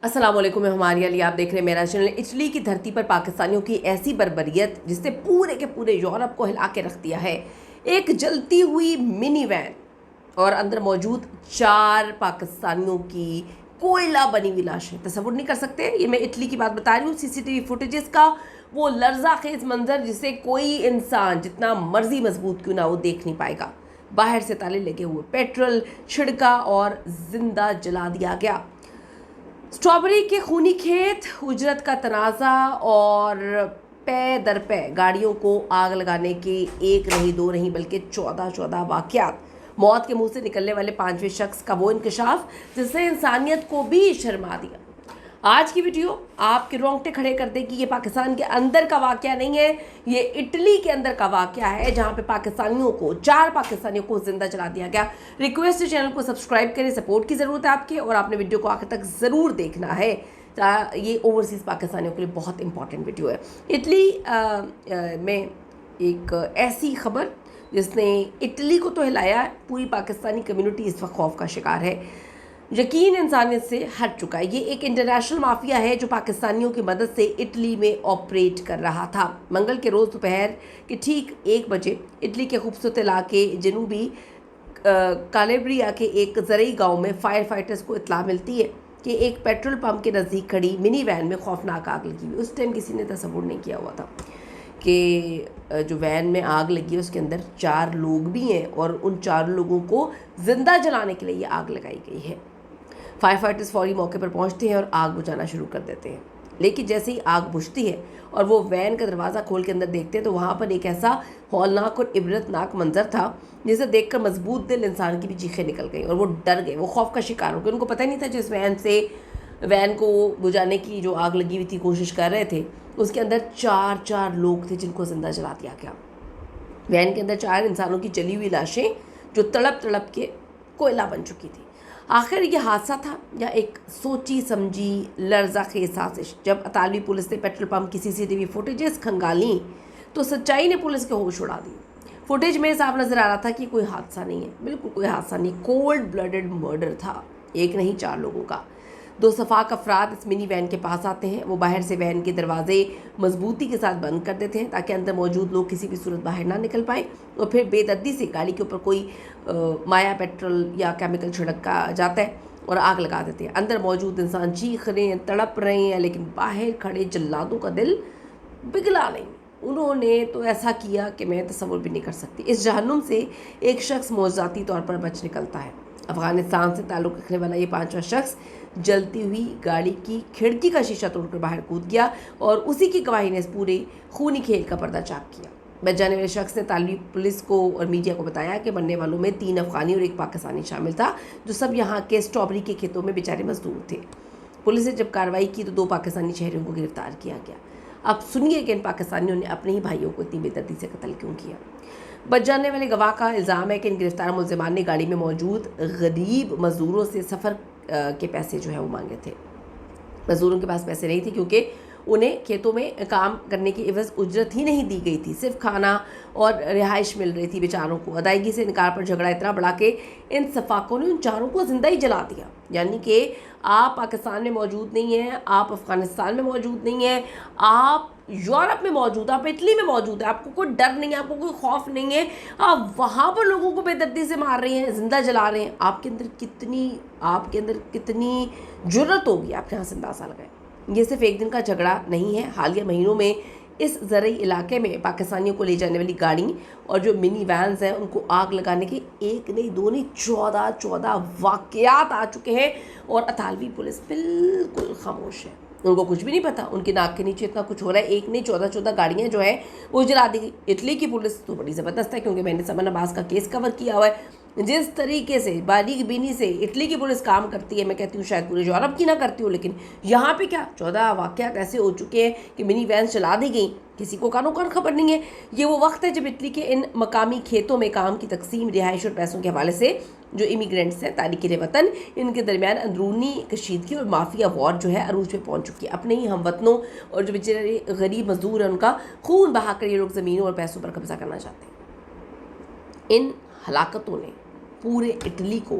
السلام علیکم، میں ہماری علی، آپ دیکھ رہے ہیں میرا چینل۔ اٹلی کی دھرتی پر پاکستانیوں کی ایسی بربریت جس نے پورے کے پورے یورپ کو ہلا کے رکھ دیا ہے۔ ایک جلتی ہوئی منی وین اور اندر موجود 4 پاکستانیوں کی کوئلہ بنی ہوئی لاشیں، تصور نہیں کر سکتے۔ یہ میں اٹلی کی بات بتا رہی ہوں، CCTV فوٹیجز کا وہ لرزہ خیز منظر جسے کوئی انسان جتنا مرضی مضبوط کیوں نہ وہ دیکھ نہیں پائے گا۔ باہر سے تالے لگے ہوئے، پیٹرول چھڑکا اور زندہ جلا دیا گیا۔ اسٹرابری کے خونی کھیت، اجرت کا تنازع اور پے در پے گاڑیوں کو آگ لگانے کے ایک نہیں 2 نہیں بلکہ 14 واقعات، موت کے منہ سے نکلنے والے 5ویں شخص کا وہ انکشاف جس نے انسانیت کو بھی شرما دیا۔ آج کی ویڈیو آپ کے رونگٹے کھڑے کر دے گی۔ یہ پاکستان کے اندر کا واقعہ نہیں ہے، یہ اٹلی کے اندر کا واقعہ ہے جہاں پہ 4 پاکستانیوں کو زندہ جلا دیا گیا۔ ریکویسٹ ہے چینل کو سبسکرائب کریں، سپورٹ کی ضرورت ہے آپ کے، اور آپ نے ویڈیو کو آخر تک ضرور دیکھنا ہے۔ یہ اوورسیز پاکستانیوں کے لیے بہت امپورٹنٹ ویڈیو ہے۔ اٹلی میں ایک ایسی خبر جس نے اٹلی کو تو ہلایا، پوری پاکستانی کمیونٹی اس وقت خوف کا شکار ہے۔ یقین انسانیت سے ہٹ چکا ہے۔ یہ ایک انٹرنیشنل مافیا ہے جو پاکستانیوں کی مدد سے اٹلی میں آپریٹ کر رہا تھا۔ منگل کے روز دوپہر کے ٹھیک 1 بجے اٹلی کے خوبصورت علاقے جنوبی کالیبریا کے ایک زرعی گاؤں میں فائر فائٹرز کو اطلاع ملتی ہے کہ ایک پیٹرول پمپ کے نزدیک کھڑی منی وین میں خوفناک آگ لگی ہوئی۔ اس ٹائم کسی نے تصور نہیں کیا ہوا تھا کہ جو وین میں آگ لگی ہے اس کے اندر 4 لوگ بھی ہیں اور ان 4 لوگوں کو زندہ جلانے کے لیے یہ آگ لگائی گئی ہے۔ فائر فائٹرز فوری موقع پر پہنچتے ہیں اور آگ بجھانا شروع کر دیتے ہیں، لیکن جیسے ہی آگ بجھتی ہے اور وہ وین کا دروازہ کھول کے اندر دیکھتے ہیں تو وہاں پر ایک ایسا ہولناک اور عبرتناک منظر تھا جسے دیکھ کر مضبوط دل انسان کی بھی چیخیں نکل گئیں اور وہ ڈر گئے، وہ خوف کا شکار ہو گئے۔ ان کو پتہ نہیں تھا جس وین کو بجھانے کی جو آگ لگی ہوئی تھی کوشش کر رہے تھے، اس کے اندر 4 لوگ تھے جن کو زندہ جلا دیا گیا۔ وین کے اندر 4 انسانوں کی جلی ہوئی لاشیں جو تڑپ تڑپ کے کوئلہ بن چکی تھی۔ آخر یہ حادثہ تھا یا ایک سوچی سمجھی لرزہ خیز سازش؟ جب اطالوی پولیس نے پیٹرول پمپ کی CCTV فوٹیجز کھنگالیں تو سچائی نے پولیس کے ہوش اڑا دی۔ فوٹیج میں صاف نظر آ رہا تھا کہ کوئی حادثہ نہیں ہے، بالکل کوئی حادثہ نہیں، کولڈ بلڈڈ مرڈر تھا۔ ایک نہیں 4 لوگوں کا۔ 2 صفاق افراد اس منی وین کے پاس آتے ہیں۔ وہ باہر سے وین کے دروازے مضبوطی کے ساتھ بند کر دیتے ہیں تاکہ اندر موجود لوگ کسی بھی صورت باہر نہ نکل پائیں، اور پھر بے دردی سے گاڑی کے اوپر کوئی مایا پیٹرول یا کیمیکل چھڑکا جاتا ہے اور آگ لگا دیتے ہیں۔ اندر موجود انسان چیخ رہے ہیں، تڑپ رہے ہیں، لیکن باہر کھڑے جلادوں کا دل پگھلا نہیں۔ انہوں نے تو ایسا کیا کہ میں تصور بھی نہیں کر سکتی۔ اس جہنم سے ایک شخص معجزاتی طور پر بچ نکلتا ہے۔ افغانستان سے تعلق رکھنے والا یہ 5واں شخص جلتی ہوئی گاڑی کی کھڑکی کا شیشہ توڑ کر باہر کود گیا اور اسی کی گواہی نے اس پورے خونی کھیل کا پردہ چاک کیا۔ بچ جانے والے شخص نے اطالوی پولیس کو اور میڈیا کو بتایا کہ مرنے والوں میں 3 افغانی اور 1 پاکستانی شامل تھا، جو سب یہاں کے اسٹرابری کے کھیتوں میں بیچارے مزدور تھے۔ پولیس نے جب کارروائی کی تو 2 پاکستانی شہریوں کو گرفتار کیا گیا۔ اب سنیے کہ ان پاکستانیوں نے اپنے ہی بھائیوں کو اتنی بے دردی سے قتل کیوں کیا۔ بچ جانے والے گواہ کا الزام ہے کہ ان گرفتار ملزمان نے گاڑی میں موجود غریب مزدوروں سے سفر کے پیسے جو ہے وہ مانگے تھے۔ مزدوروں کے پاس پیسے نہیں تھے کیونکہ انہیں کھیتوں میں کام کرنے کی عوض اجرت ہی نہیں دی گئی تھی، صرف کھانا اور رہائش مل رہی تھی بیچاروں کو۔ ادائیگی سے انکار پر جھگڑا اتنا بڑا کہ ان صفاقوں نے ان 4 کو زندہ ہی جلا دیا۔ یعنی کہ آپ پاکستان میں موجود نہیں ہیں، آپ افغانستان میں موجود نہیں ہیں، آپ یورپ میں موجود، آپ اٹلی میں موجود ہیں، آپ کو کوئی ڈر نہیں ہے، آپ کو کوئی خوف نہیں ہے، آپ وہاں پر لوگوں کو بے دردی سے مار رہے ہیں، زندہ جلا رہے ہیں۔ آپ کے اندر کتنی جرأت ہوگی، آپ یہاں سے اندازہ لگائیں۔ یہ صرف ایک دن کا جھگڑا نہیں ہے۔ حالیہ مہینوں میں اس زرعی علاقے میں پاکستانیوں کو لے جانے والی گاڑی اور جو منی وینز ہیں ان کو آگ لگانے کے 1 نہیں 2 نہیں 14 واقعات آ چکے ہیں، اور اطالوی پولیس بالکل خاموش ہے۔ ان کو کچھ بھی نہیں پتا، ان کی ناک کے نیچے اتنا کچھ ہو رہا ہے۔ 1 نہیں 14 گاڑیاں جو ہیں وہ جلا دی گئی۔ اٹلی کی پولیس تو بڑی زبردست ہے، کیونکہ میں نے سمن عباس کا کیس کور کیا ہوا ہے۔ جس طریقے سے باریک بینی سے اٹلی کی پولیس کام کرتی ہے، میں کہتی ہوں شاید پورے یورپ کی نہ کرتی ہوں، لیکن یہاں پہ کیا 14 واقعات ایسے ہو چکے ہیں کہ منی وینز چلا دی گئیں، کسی کو کانوں کان خبر نہیں ہے۔ یہ وہ وقت ہے جب اٹلی کے ان مقامی کھیتوں میں کام کی تقسیم، رہائش اور پیسوں کے حوالے سے جو امیگرینٹس ہیں تارکین وطن، ان کے درمیان اندرونی کشیدگی اور مافیا وار جو ہے عروج پہ پہنچ چکی ہے۔ اپنے ہی ہم وطنوں اور جو بیچارے غریب مزدور ہیں ان کا خون بہا کر یہ لوگ زمینوں اور پیسوں پر قبضہ کرنا چاہتے ہیں۔ ان ہلاکتوں نے پورے اٹلی کو